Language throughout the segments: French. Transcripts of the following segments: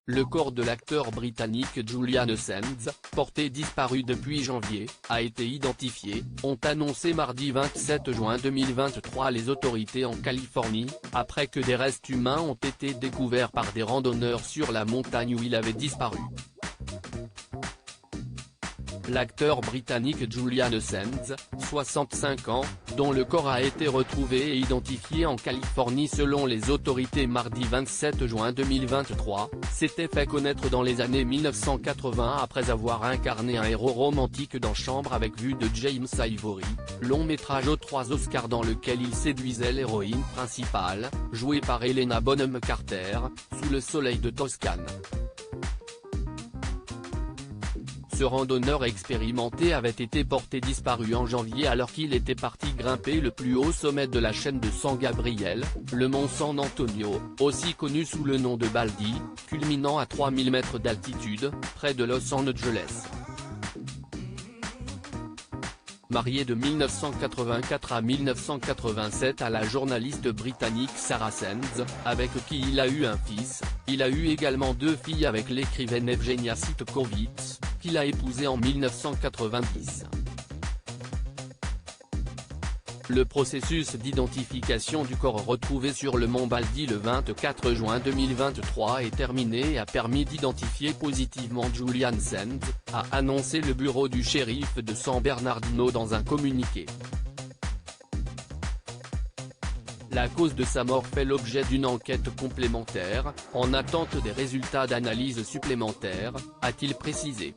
Le corps de l'acteur britannique Julian Assange, porté disparu depuis janvier, a été identifié, ont annoncé mardi 27 juin 2023 les autorités en Californie, après que des restes humains ont été découverts par des randonneurs sur la montagne où il avait disparu. L'acteur britannique Julian Assange, 65 ans, dont le corps a été retrouvé et identifié en Californie selon les autorités mardi 27 juin 2023, s'était fait connaître dans les années 1980 après avoir incarné un héros romantique dans Chambre avec vue de James Ivory, long métrage aux 3 Oscars dans lequel il séduisait l'héroïne principale, jouée par Helena Bonham Carter, sous le soleil de Toscane. Ce randonneur expérimenté avait été porté disparu en janvier alors qu'il était parti grimper le plus haut sommet de la chaîne de San Gabriel, le mont San Antonio, aussi connu sous le nom de Baldy, culminant à 3000 mètres d'altitude, près de Los Angeles. Marié de 1984 à 1987 à la journaliste britannique Sarah Sands, avec qui il a eu un fils, il a eu également 2 filles avec l'écrivaine Evgenia Sitkovits, qu'il a épousée en 1990. Le processus d'identification du corps retrouvé sur le mont Baldy le 24 juin 2023 est terminé et a permis d'identifier positivement Julian Assange, a annoncé le bureau du shérif de San Bernardino dans un communiqué. La cause de sa mort fait l'objet d'une enquête complémentaire, en attente des résultats d'analyse supplémentaires, a-t-il précisé.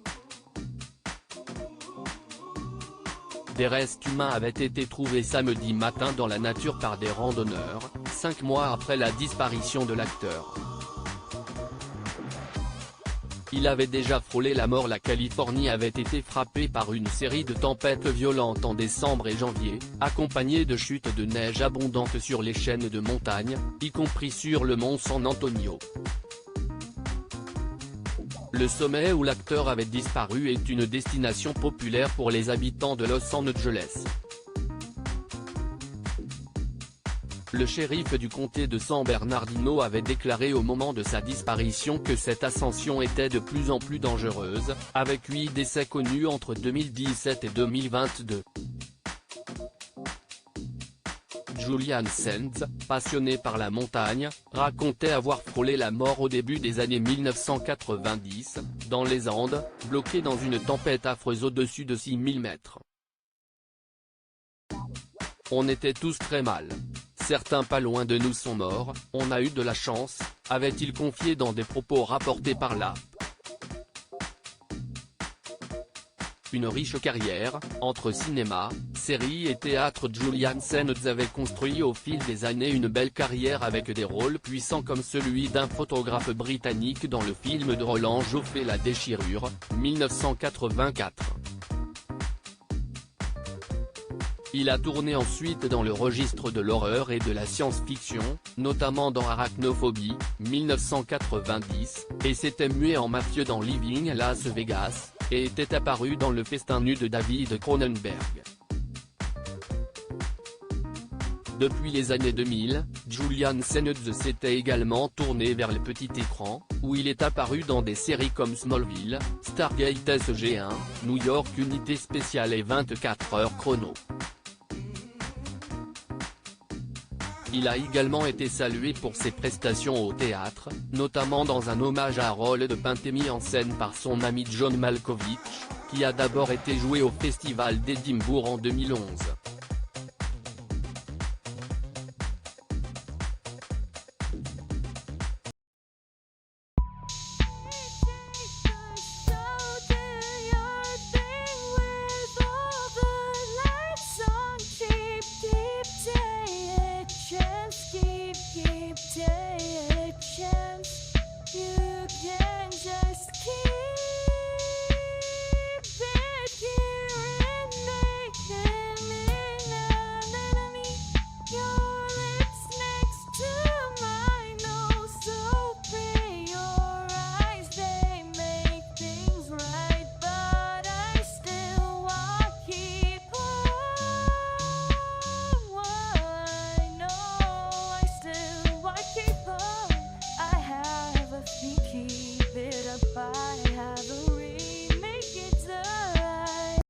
Des restes humains avaient été trouvés samedi matin dans la nature par des randonneurs, 5 mois après la disparition de l'acteur. Il avait déjà frôlé la mort. La Californie avait été frappée par une série de tempêtes violentes en décembre et janvier, accompagnées de chutes de neige abondantes sur les chaînes de montagnes, y compris sur le mont San Antonio. Le sommet où l'acteur avait disparu est une destination populaire pour les habitants de Los Angeles. Le shérif du comté de San Bernardino avait déclaré au moment de sa disparition que cette ascension était de plus en plus dangereuse, avec 8 décès connus entre 2017 et 2022. Julian Assange, passionné par la montagne, racontait avoir frôlé la mort au début des années 1990, dans les Andes, bloqué dans une tempête affreuse au-dessus de 6000 mètres. On était tous très mal. Certains pas loin de nous sont morts, on a eu de la chance, avait-il confié dans des propos rapportés par la. Une riche carrière, entre cinéma, séries et théâtre. Julian Assange avait construit au fil des années une belle carrière avec des rôles puissants comme celui d'un photographe britannique dans le film de Roland Joffé La Déchirure, 1984. Il a tourné ensuite dans le registre de l'horreur et de la science-fiction, notamment dans Arachnophobie, 1990, et s'était mué en mafieux dans Living Las Vegas, et était apparu dans Le Festin nu de David Cronenberg. Depuis les années 2000, Julian Assange s'était également tourné vers le petit écran, où il est apparu dans des séries comme Smallville, Stargate SG-1, New York Unité Spéciale et 24 heures chrono. Il a également été salué pour ses prestations au théâtre, notamment dans un hommage à un rôle de peintre mis en scène par son ami John Malkovich, qui a d'abord été joué au Festival d'Édimbourg en 2011.